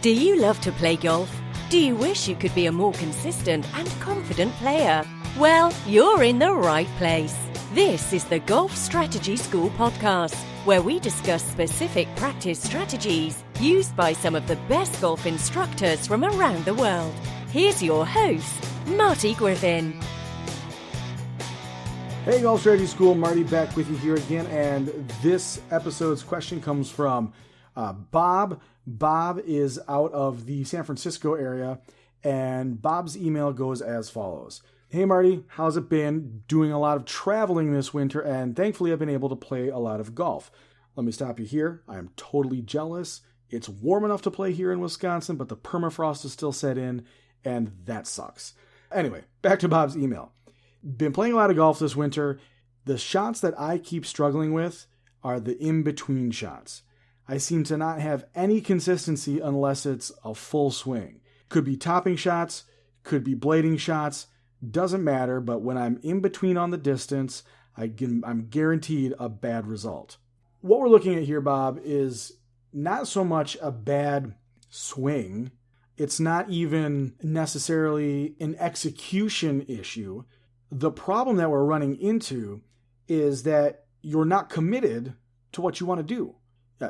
Do you love to play golf? Do you wish you could be a more consistent and confident player? Well, you're in the right place. This is the Golf Strategy School podcast, where we discuss specific practice strategies used by some of the best golf instructors from around the world. Here's your host, Marty Griffin. Hey, Golf Strategy School, Marty back with you here again, and this episode's question comes from Bob. Bob is out of the San Francisco area, and Bob's email goes as follows. Hey Marty, how's it been? Doing a lot of traveling this winter, and thankfully I've been able to play a lot of golf. Let me stop you here. I am totally jealous. It's warm enough to play here in Wisconsin, but the permafrost is still set in, and that sucks. Anyway, back to Bob's email. Been playing a lot of golf this winter. The shots that I keep struggling with are the in-between shots. I seem to not have any consistency unless it's a full swing. Could be topping shots, could be blading shots, doesn't matter, but when I'm in between on the distance, I'm guaranteed a bad result. What we're looking at here, Bob, is not so much a bad swing. It's not even necessarily an execution issue. The problem that we're running into is that you're not committed to what you want to do.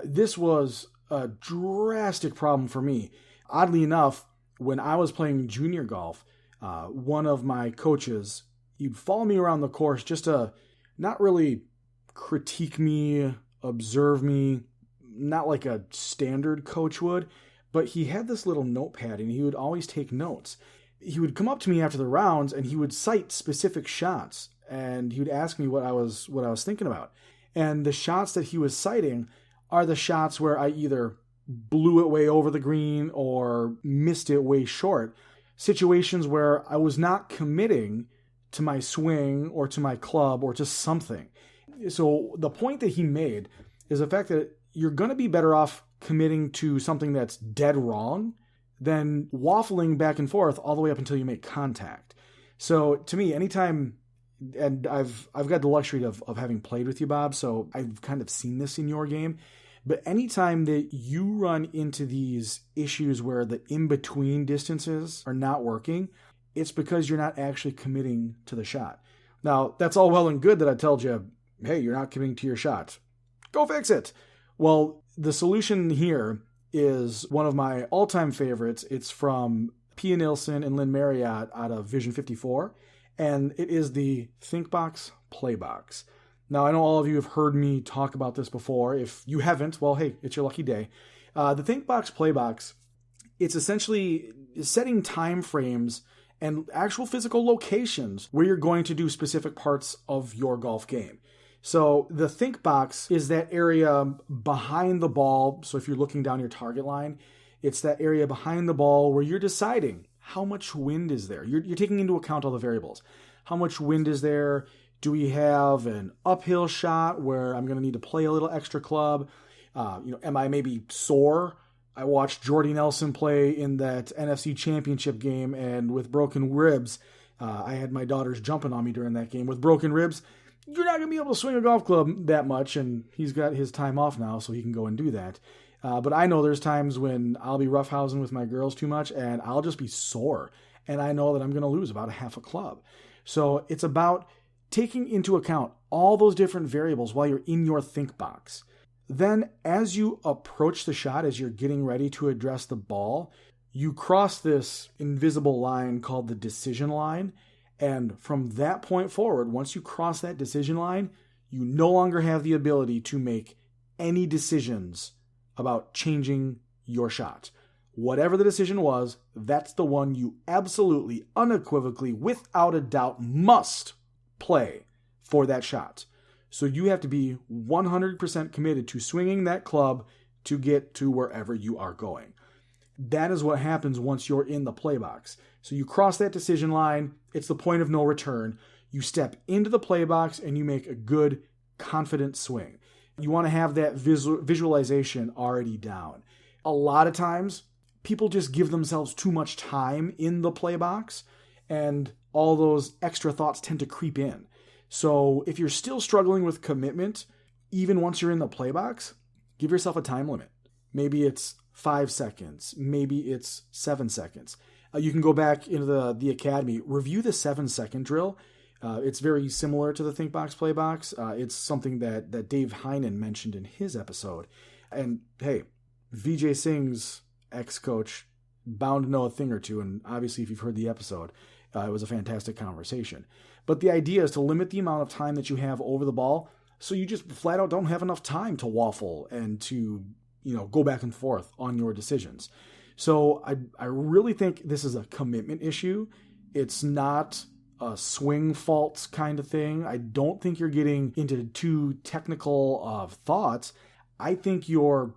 This was a drastic problem for me. Oddly enough, when I was playing junior golf, one of my coaches, he'd follow me around the course just to not really critique me, observe me, not like a standard coach would, but he had this little notepad and he would always take notes. He would come up to me after the rounds and he would cite specific shots and he would ask me what I was thinking about. And the shots that he was citing are the shots where I either blew it way over the green or missed it way short. Situations where I was not committing to my swing or to my club or to something. So the point that he made is the fact that you're going to be better off committing to something that's dead wrong than waffling back and forth all the way up until you make contact. So to me, anytime, and I've got the luxury of having played with you, Bob, so I've kind of seen this in your game. But anytime that you run into these issues where the in-between distances are not working, it's because you're not actually committing to the shot. Now, that's all well and good that I told you, hey, you're not committing to your shot. Go fix it. Well, the solution here is one of my all-time favorites. It's from Pia Nilsson and Lynn Marriott out of Vision 54, and it is the ThinkBox Playbox. Now, I know all of you have heard me talk about this before. If you haven't, well, hey, it's your lucky day. The ThinkBox Playbox, it's essentially setting time frames and actual physical locations where you're going to do specific parts of your golf game. So the ThinkBox is that area behind the ball. So if you're looking down your target line, it's that area behind the ball where you're deciding how much wind is there. You're taking into account all the variables. How much wind is there? Do we have an uphill shot where I'm going to need to play a little extra club? Am I maybe sore? I watched Jordy Nelson play in that NFC Championship game, and with broken ribs, I had my daughters jumping on me during that game. With broken ribs, you're not going to be able to swing a golf club that much, and he's got his time off now, so he can go and do that. But I know there's times when I'll be roughhousing with my girls too much, and I'll just be sore, and I know that I'm going to lose about a half a club. So it's about taking into account all those different variables while you're in your ThinkBox. Then as you approach the shot, as you're getting ready to address the ball, you cross this invisible line called the decision line. And from that point forward, once you cross that decision line, you no longer have the ability to make any decisions about changing your shot. Whatever the decision was, that's the one you absolutely, unequivocally, without a doubt, must play for that shot. So you have to be 100% committed to swinging that club to get to wherever you are going. That is what happens once you're in the playbox. So you cross that decision line, it's the point of no return. You step into the playbox and you make a good, confident swing. You want to have that visualization already down. A lot of times, people just give themselves too much time in the playbox, and all those extra thoughts tend to creep in. So if you're still struggling with commitment, even once you're in the playbox, give yourself a time limit. Maybe it's 5 seconds. Maybe it's 7 seconds. You can go back into the academy, review the 7-second drill. It's very similar to the Think Box Play Box. It's something that Dave Heinen mentioned in his episode. And hey, Vijay Singh's ex-coach, bound to know a thing or two. And obviously, if you've heard the episode, it was a fantastic conversation. But the idea is to limit the amount of time that you have over the ball, so you just flat out don't have enough time to waffle and to, go back and forth on your decisions. So I really think this is a commitment issue. It's not a swing faults kind of thing. I don't think you're getting into too technical of thoughts. I think you're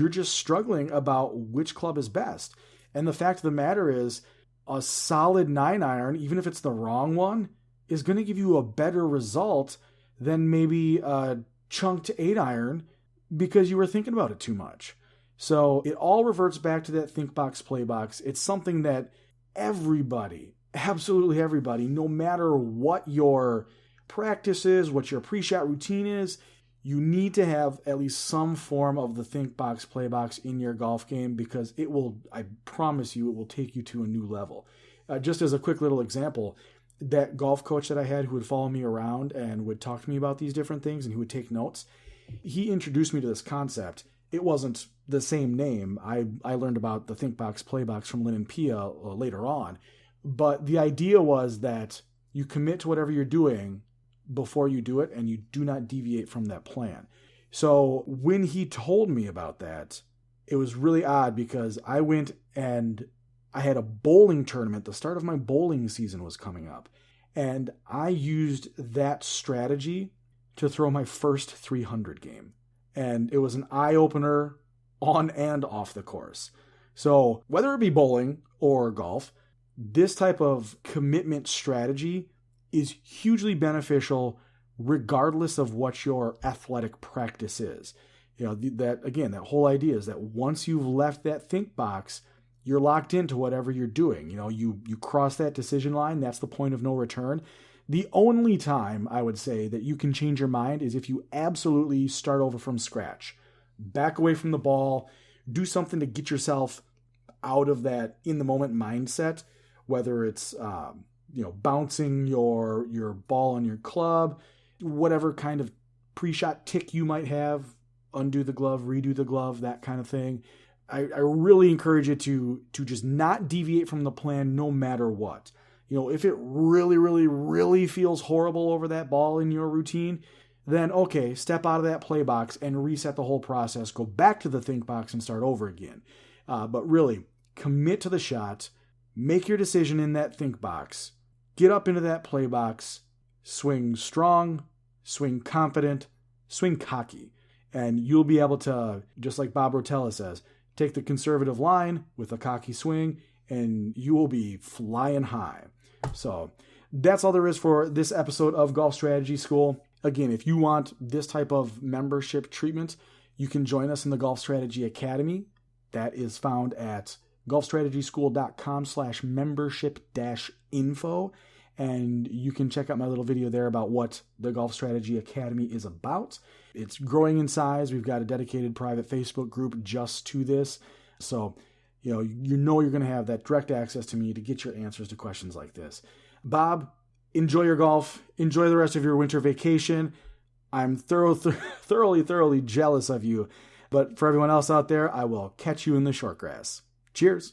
just struggling about which club is best. And the fact of the matter is, a solid 9-iron, even if it's the wrong one, is going to give you a better result than maybe a chunked 8-iron because you were thinking about it too much. So it all reverts back to that Think Box Play Box. It's something that everybody, absolutely everybody, no matter what your practice is, what your pre-shot routine is, you need to have at least some form of the Think Box Play Box in your golf game, because it will, I promise you, it will take you to a new level. Just as a quick little example, that golf coach that I had who would follow me around and would talk to me about these different things and who would take notes, he introduced me to this concept. It wasn't the same name. I learned about the Think Box Play Box from Lynn and Pia later on. But the idea was that you commit to whatever you're doing before you do it, and you do not deviate from that plan. So when he told me about that, it was really odd, because I went and I had a bowling tournament. The start of my bowling season was coming up, and I used that strategy to throw my first 300 game. And it was an eye-opener on and off the course. So whether it be bowling or golf, this type of commitment strategy is hugely beneficial regardless of what your athletic practice is. That whole idea is that once you've left that think box, you're locked into whatever you're doing. You cross that decision line, that's the point of no return. The only time I would say that you can change your mind is if you absolutely start over from scratch. Back away from the ball, do something to get yourself out of that in-the-moment mindset, whether it's bouncing your ball on your club, whatever kind of pre-shot tick you might have, undo the glove, redo the glove, that kind of thing. I really encourage you to just not deviate from the plan no matter what. If it really, really, really feels horrible over that ball in your routine, then okay, step out of that play box and reset the whole process. Go back to the think box and start over again. But really, commit to the shot. Make your decision in that think box. Get up into that play box. Swing strong. Swing confident. Swing cocky. And you'll be able to, just like Bob Rotella says, take the conservative line with a cocky swing, and you will be flying high. So that's all there is for this episode of Golf Strategy School. Again, if you want this type of membership treatment, you can join us in the Golf Strategy Academy. That is found at golfstrategyschool.com/membership-info. And you can check out my little video there about what the Golf Strategy Academy is about. It's growing in size. We've got a dedicated private Facebook group just to this. So you're going to have that direct access to me to get your answers to questions like this. Bob, enjoy your golf. Enjoy the rest of your winter vacation. I'm thoroughly jealous of you. But for everyone else out there, I will catch you in the short grass. Cheers.